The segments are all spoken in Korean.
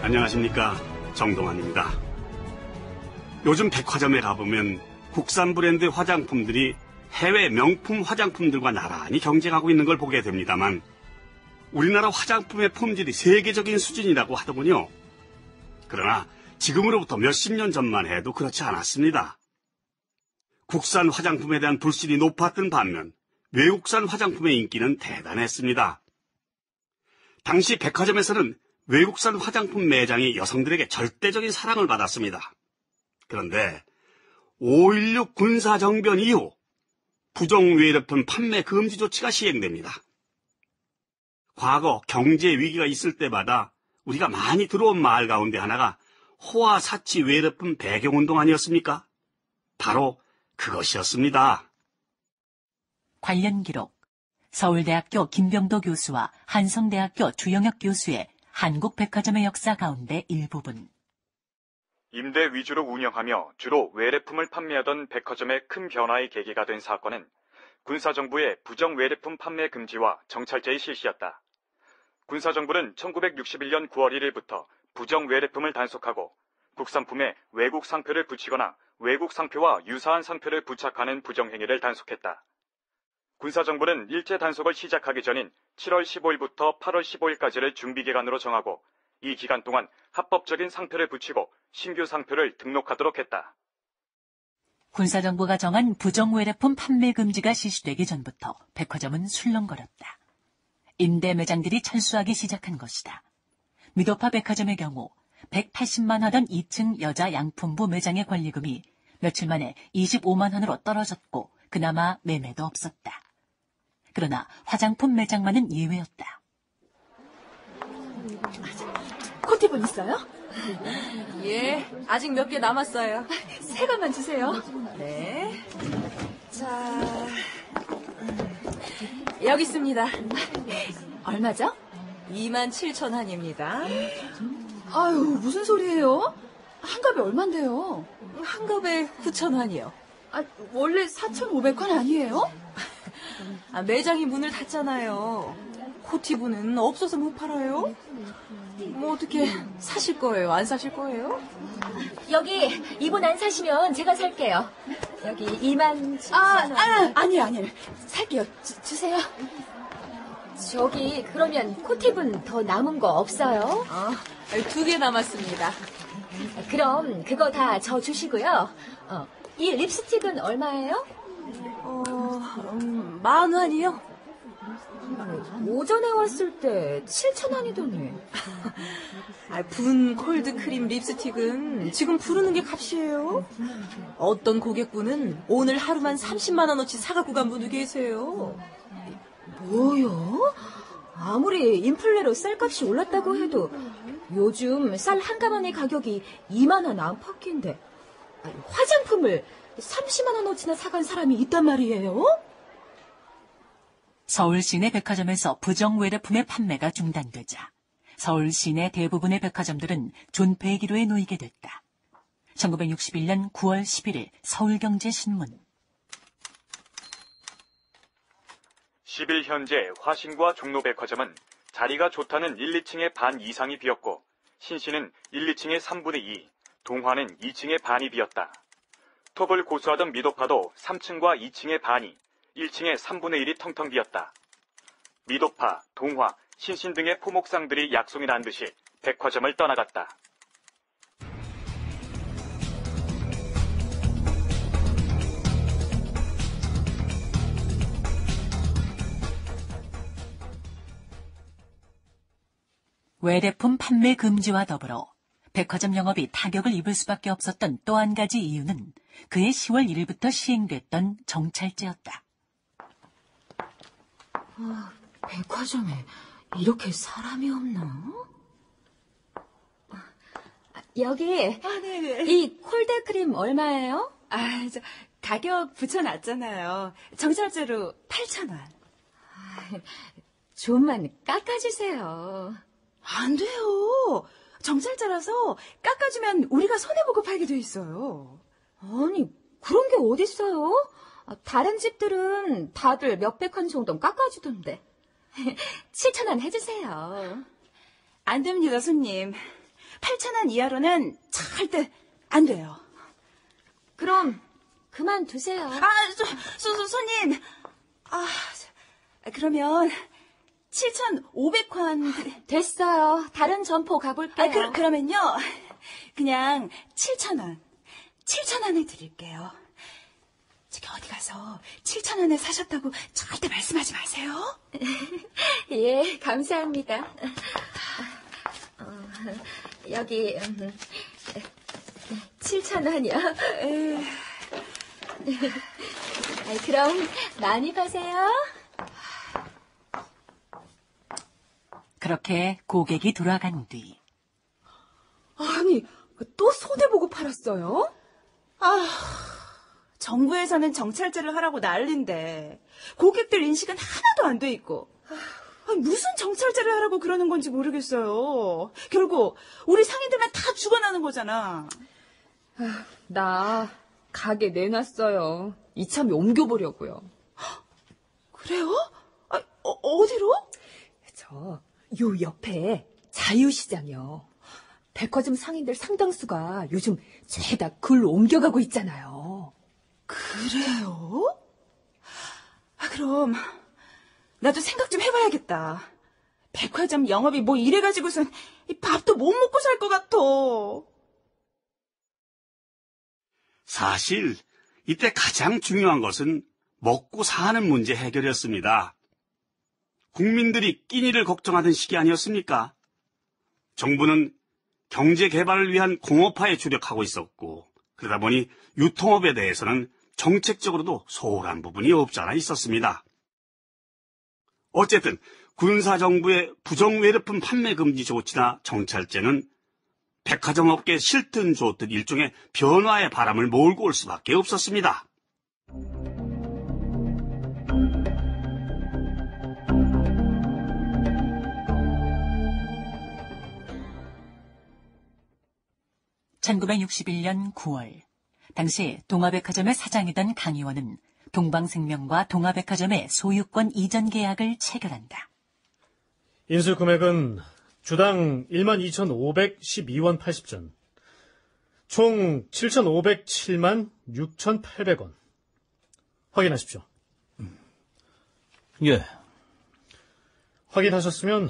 안녕하십니까, 정동환입니다. 요즘 백화점에 가보면 국산 브랜드 화장품들이 해외 명품 화장품들과 나란히 경쟁하고 있는 걸 보게 됩니다만 우리나라 화장품의 품질이 세계적인 수준이라고 하더군요. 그러나 지금으로부터 몇십 년 전만 해도 그렇지 않았습니다. 국산 화장품에 대한 불신이 높았던 반면 외국산 화장품의 인기는 대단했습니다. 당시 백화점에서는 외국산 화장품 매장이 여성들에게 절대적인 사랑을 받았습니다. 그런데 5.16 군사정변 이후 부정외래품 판매 금지 조치가 시행됩니다. 과거 경제 위기가 있을 때마다 우리가 많이 들어온 말 가운데 하나가 호화사치 외래품 배경운동 아니었습니까? 바로 그것이었습니다. 관련 기록. 서울대학교 김병도 교수와 한성대학교 주영혁 교수의 한국백화점의 역사 가운데 일부분. 임대 위주로 운영하며 주로 외래품을 판매하던 백화점의 큰 변화의 계기가 된 사건은 군사정부의 부정 외래품 판매 금지와 정찰제의 실시였다. 군사정부는 1961년 9월 1일부터 부정 외래품을 단속하고 국산품에 외국 상표를 붙이거나 외국 상표와 유사한 상표를 부착하는 부정행위를 단속했다. 군사정부는 일제 단속을 시작하기 전인 7월 15일부터 8월 15일까지를 준비기간으로 정하고 이 기간 동안 합법적인 상표를 붙이고 신규 상표를 등록하도록 했다. 군사정부가 정한 부정외래품 판매 금지가 실시되기 전부터 백화점은 술렁거렸다. 임대 매장들이 철수하기 시작한 것이다. 미도파 백화점의 경우 180만 하던 2층 여자 양품부 매장의 권리금이 며칠 만에 25만 원으로 떨어졌고 그나마 매매도 없었다. 그러나 화장품 매장만은 예외였다. 코티분 있어요? 예, 아직 몇 개 남았어요. 세 건만 주세요. 네. 자, 여기 있습니다. 얼마죠? 27,000원입니다. 아유, 무슨 소리예요? 한 값에 얼만데요? 한 컵에 9,000원이요. 아, 원래 4,500원 아니에요? 매장이 문을 닫잖아요. 코티브는 없어서 못 팔아요? 뭐 어떻게 사실 거예요? 안 사실 거예요? 여기 이분 안 사시면 제가 살게요. 여기 27,000원. 아니에요. 살게요. 주세요. 저기 그러면 코팁은 더 남은 거 없어요? 2개 남았습니다. 그럼 그거 다 저 주시고요. 이 립스틱은 얼마예요? 10,000원이요? 오전에 왔을 때 7,000원이더니. 분 콜드 크림 립스틱은 지금 부르는 게 값이에요. 어떤 고객분은 오늘 하루만 30만 원어치 사갖고 간 분도 계세요. 뭐요? 아무리 인플레로 쌀값이 올랐다고 해도 요즘 쌀 한 가마의 가격이 2만 원 안팎인데 화장품을 30만 원어치나 사간 사람이 있단 말이에요? 서울 시내 백화점에서 부정 외래품의 판매가 중단되자 서울 시내 대부분의 백화점들은 존폐기로에 놓이게 됐다. 1961년 9월 11일 서울경제신문. 10일 현재 화신과 종로백화점은 자리가 좋다는 1, 2층의 반 이상이 비었고 신시는 1, 2층의 3분의 2, 동화는 2층의 반이 비었다. 톱을 고수하던 미도파도 3층과 2층의 반이, 1층의 3분의 1이 텅텅 비었다. 미도파, 동화, 신신 등의 포목상들이 약속이 난 듯이 백화점을 떠나갔다. 외래품 판매 금지와 더불어 백화점 영업이 타격을 입을 수밖에 없었던 또 한 가지 이유는 그해 10월 1일부터 시행됐던 정찰제였다. 백화점에 이렇게 사람이 없나? 여기 네네. 이 콜드크림 얼마예요? 가격 붙여놨잖아요. 정찰제로 8,000원. 좀만 깎아주세요. 안 돼요. 정찰제라서 깎아주면 우리가 손해보고 팔게 돼 있어요. 아니, 그런 게 어딨어요? 다른 집들은 다들 몇백 원 정도 깎아주던데. 7,000원 해주세요. 안 됩니다, 손님. 8,000원 이하로는 절대 안 돼요. 그럼 그만두세요. 손님. 그러면 7,500원. 됐어요. 다른 점포 가볼게요. 그러면요. 그냥 7,000원. 7,000원을 드릴게요. 저기 어디 가서 7,000원에 사셨다고 절대 말씀하지 마세요. 예, 감사합니다. 여기 7,000원이요. 그럼 많이 파세요. 그렇게 고객이 돌아간 뒤 아니, 또 손해보고 팔았어요? 정부에서는 정찰제를 하라고 난린데 고객들 인식은 하나도 안 돼 있고 무슨 정찰제를 하라고 그러는 건지 모르겠어요. 결국 우리 상인들만 다 죽어나는 거잖아. 나 가게 내놨어요. 이참에 옮겨보려고요. 그래요? 어디로? 요 옆에 자유시장이요. 백화점 상인들 상당수가 요즘 죄다 글로 옮겨가고 있잖아요. 그래요? 그럼 나도 생각 좀 해봐야겠다. 백화점 영업이 뭐 이래가지고선 밥도 못 먹고 살 것 같아. 사실 이때 가장 중요한 것은 먹고 사는 문제 해결이었습니다. 국민들이 끼니를 걱정하던 시기 아니었습니까? 정부는 경제 개발을 위한 공업화에 주력하고 있었고 그러다 보니 유통업에 대해서는 정책적으로도 소홀한 부분이 없지 않아 있었습니다. 어쨌든 군사정부의 부정외래품 판매 금지 조치나 정찰제는 백화점 업계에 싫든 좋든 일종의 변화의 바람을 몰고 올 수밖에 없었습니다. (1961년 9월) 당시 동아백화점의 사장이던 강 의원은 동방생명과 동아백화점의 소유권 이전 계약을 체결한다. 인수 금액은 주당 12,512원 80전, 총 7,507만 6,800원. 확인하십시오. 예. 확인하셨으면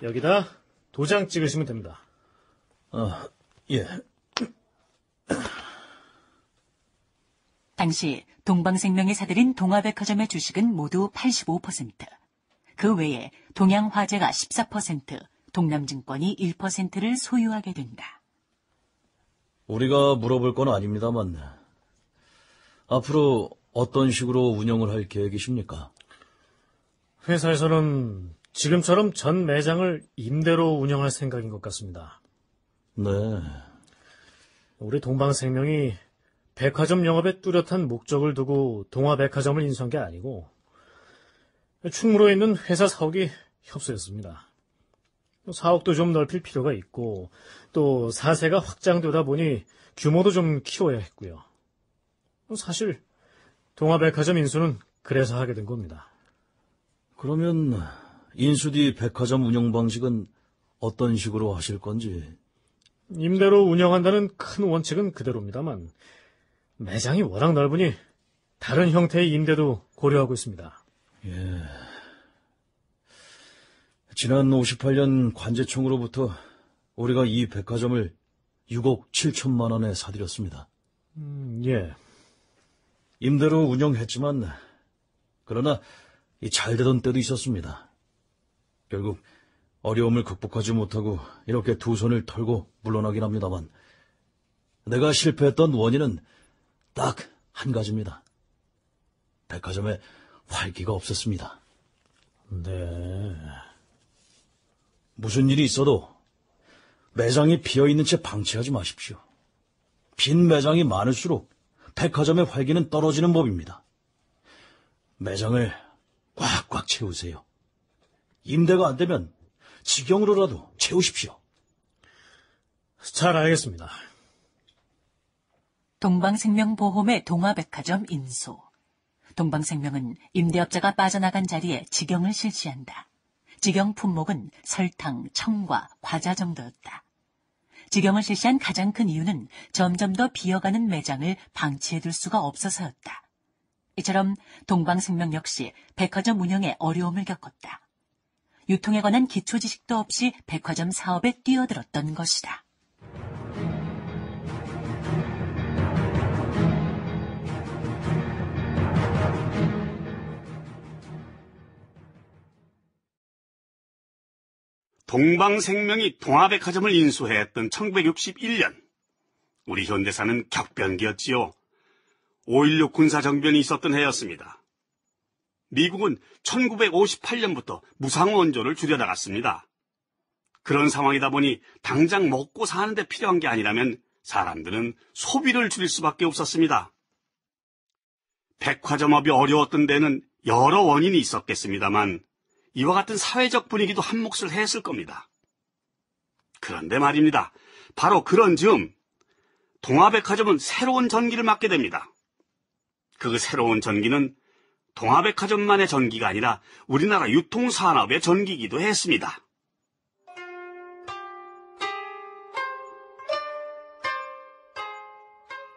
여기다 도장 찍으시면 됩니다. 예. 당시 동방생명이 사들인 동아백화점의 주식은 모두 85%, 그 외에 동양화재가 14%, 동남증권이 1%를 소유하게 된다. 우리가 물어볼 건 아닙니다만 앞으로 어떤 식으로 운영을 할 계획이십니까? 회사에서는 지금처럼 전 매장을 임대로 운영할 생각인 것 같습니다. 네. 우리 동방생명이 백화점 영업에 뚜렷한 목적을 두고 동아백화점을 인수한 게 아니고 충무로에 있는 회사 사옥이 협소했습니다. 사옥도 좀 넓힐 필요가 있고 또 사세가 확장되다 보니 규모도 좀 키워야 했고요. 사실 동아백화점 인수는 그래서 하게 된 겁니다. 그러면 인수 뒤 백화점 운영 방식은 어떤 식으로 하실 건지? 임대로 운영한다는 큰 원칙은 그대로입니다만 매장이 워낙 넓으니 다른 형태의 임대도 고려하고 있습니다. 예. 지난 58년 관제청으로부터 우리가 이 백화점을 6억 7천만 원에 사들였습니다. 예. 임대로 운영했지만 그러나 잘 되던 때도 있었습니다. 결국 어려움을 극복하지 못하고 이렇게 두 손을 털고 물러나긴 합니다만 내가 실패했던 원인은 딱 한 가지입니다. 백화점에 활기가 없었습니다. 네. 무슨 일이 있어도 매장이 비어있는 채 방치하지 마십시오. 빈 매장이 많을수록 백화점의 활기는 떨어지는 법입니다. 매장을 꽉꽉 채우세요. 임대가 안 되면 직영으로라도 채우십시오. 잘 알겠습니다. 동방생명보험의 동아백화점 인수. 동방생명은 임대업자가 빠져나간 자리에 직영을 실시한다. 직영 품목은 설탕, 청과 과자 정도였다. 직영을 실시한 가장 큰 이유는 점점 더 비어가는 매장을 방치해둘 수가 없어서였다. 이처럼 동방생명 역시 백화점 운영에 어려움을 겪었다. 유통에 관한 기초 지식도 없이 백화점 사업에 뛰어들었던 것이다. 동방생명이 동아백화점을 인수했던 1961년, 우리 현대사는 격변기였지요. 5.16 군사정변이 있었던 해였습니다. 미국은 1958년부터 무상원조를 줄여나갔습니다. 그런 상황이다 보니 당장 먹고 사는 데 필요한 게 아니라면 사람들은 소비를 줄일 수밖에 없었습니다. 백화점업이 어려웠던 데는 여러 원인이 있었겠습니다만 이와 같은 사회적 분위기도 한 몫을 했을 겁니다. 그런데 말입니다. 바로 그런 즈음 동아백화점은 새로운 전기를 맞게 됩니다. 그 새로운 전기는 동아백화점만의 전기가 아니라 우리나라 유통산업의 전기이기도 했습니다.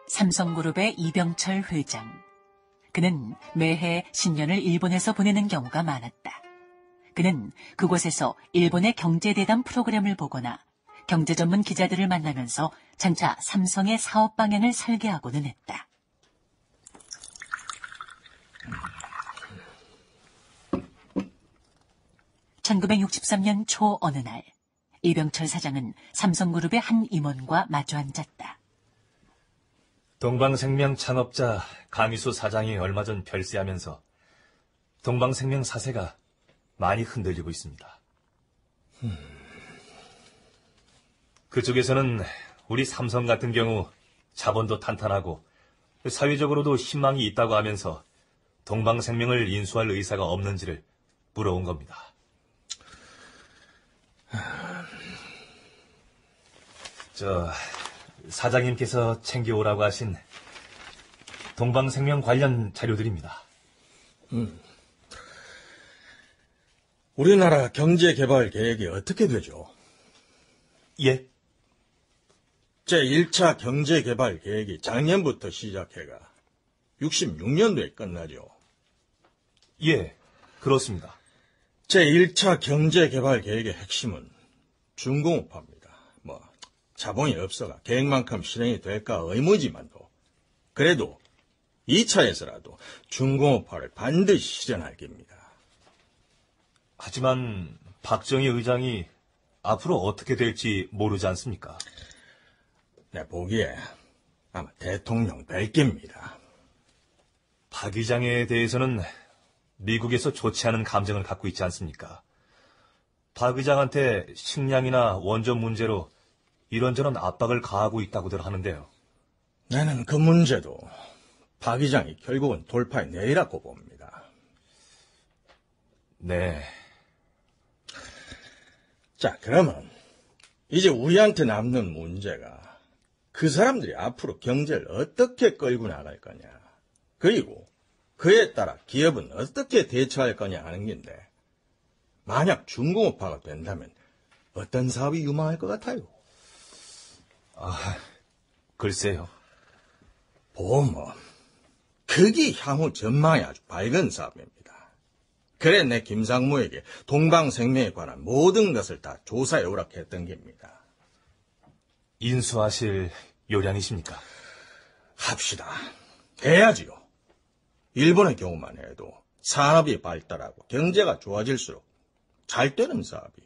삼성그룹의 이병철 회장. 그는 매해 신년을 일본에서 보내는 경우가 많았다. 그는 그곳에서 일본의 경제대담 프로그램을 보거나 경제 전문 기자들을 만나면서 장차 삼성의 사업 방향을 설계하고는 했다. (1963년) 초 어느 날 이병철 사장은 삼성그룹의 한 임원과 마주 앉았다. 동방생명 창업자 강희수 사장이 얼마 전 별세하면서 동방생명 사세가 많이 흔들리고 있습니다. 그쪽에서는 우리 삼성 같은 경우 자본도 탄탄하고 사회적으로도 희망이 있다고 하면서 동방생명을 인수할 의사가 없는지를 물어온 겁니다. 사장님께서 챙겨오라고 하신 동방생명 관련 자료들입니다. 우리나라 경제개발 계획이 어떻게 되죠? 예? 제1차 경제개발 계획이 작년부터 시작해가 66년도에 끝나죠. 예, 그렇습니다. 제1차 경제개발 계획의 핵심은 중공업화입니다. 자본이 없어가 계획만큼 실행이 될까 의무지만도 그래도 2차에서라도 중공업화를 반드시 실현할 겁니다. 하지만 박정희 의장이 앞으로 어떻게 될지 모르지 않습니까? 내 보기에 아마 대통령 될 겁니다. 박 의장에 대해서는 미국에서 좋지 않은 감정을 갖고 있지 않습니까? 박 의장한테 식량이나 원전 문제로 이런저런 압박을 가하고 있다고들 하는데요. 나는 그 문제도 박 의장이 결국은 돌파해내리라고 봅니다. 네. 자, 그러면 이제 우리한테 남는 문제가 그 사람들이 앞으로 경제를 어떻게 끌고 나갈 거냐, 그리고 그에 따라 기업은 어떻게 대처할 거냐 하는 건데, 만약 중공업화가 된다면 어떤 사업이 유망할 것 같아요? 글쎄요. 보험업, 그게 향후 전망이 아주 밝은 사업입니다. 그래 내 김상무에게 동방생명에 관한 모든 것을 다 조사해 오라고 했던 겁니다. 인수하실 요량이십니까? 합시다. 해야지요. 일본의 경우만 해도 산업이 발달하고 경제가 좋아질수록 잘 되는 사업이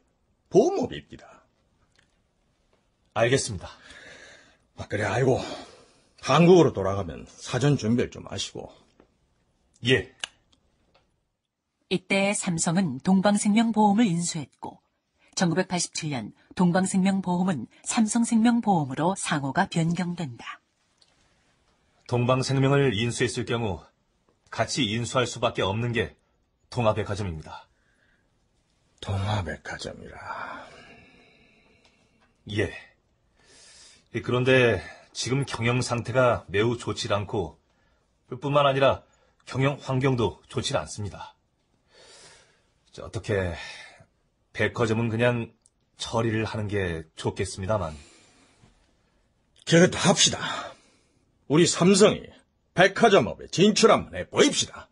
보험업입니다. 알겠습니다. 그래, 알고 한국으로 돌아가면 사전 준비를 좀 하시고. 예. 이때 삼성은 동방생명보험을 인수했고 1987년 동방생명보험은 삼성생명보험으로 상호가 변경된다. 동방생명을 인수했을 경우 같이 인수할 수밖에 없는 게 동아백화점입니다. 동아백화점이라. 예. 그런데 지금 경영 상태가 매우 좋지 않고 뿐만 아니라 경영 환경도 좋지 않습니다. 어떻게 백화점은 그냥 처리를 하는 게 좋겠습니다만. 그것도 합시다. 우리 삼성이 백화점업에 진출 한번 해보입시다.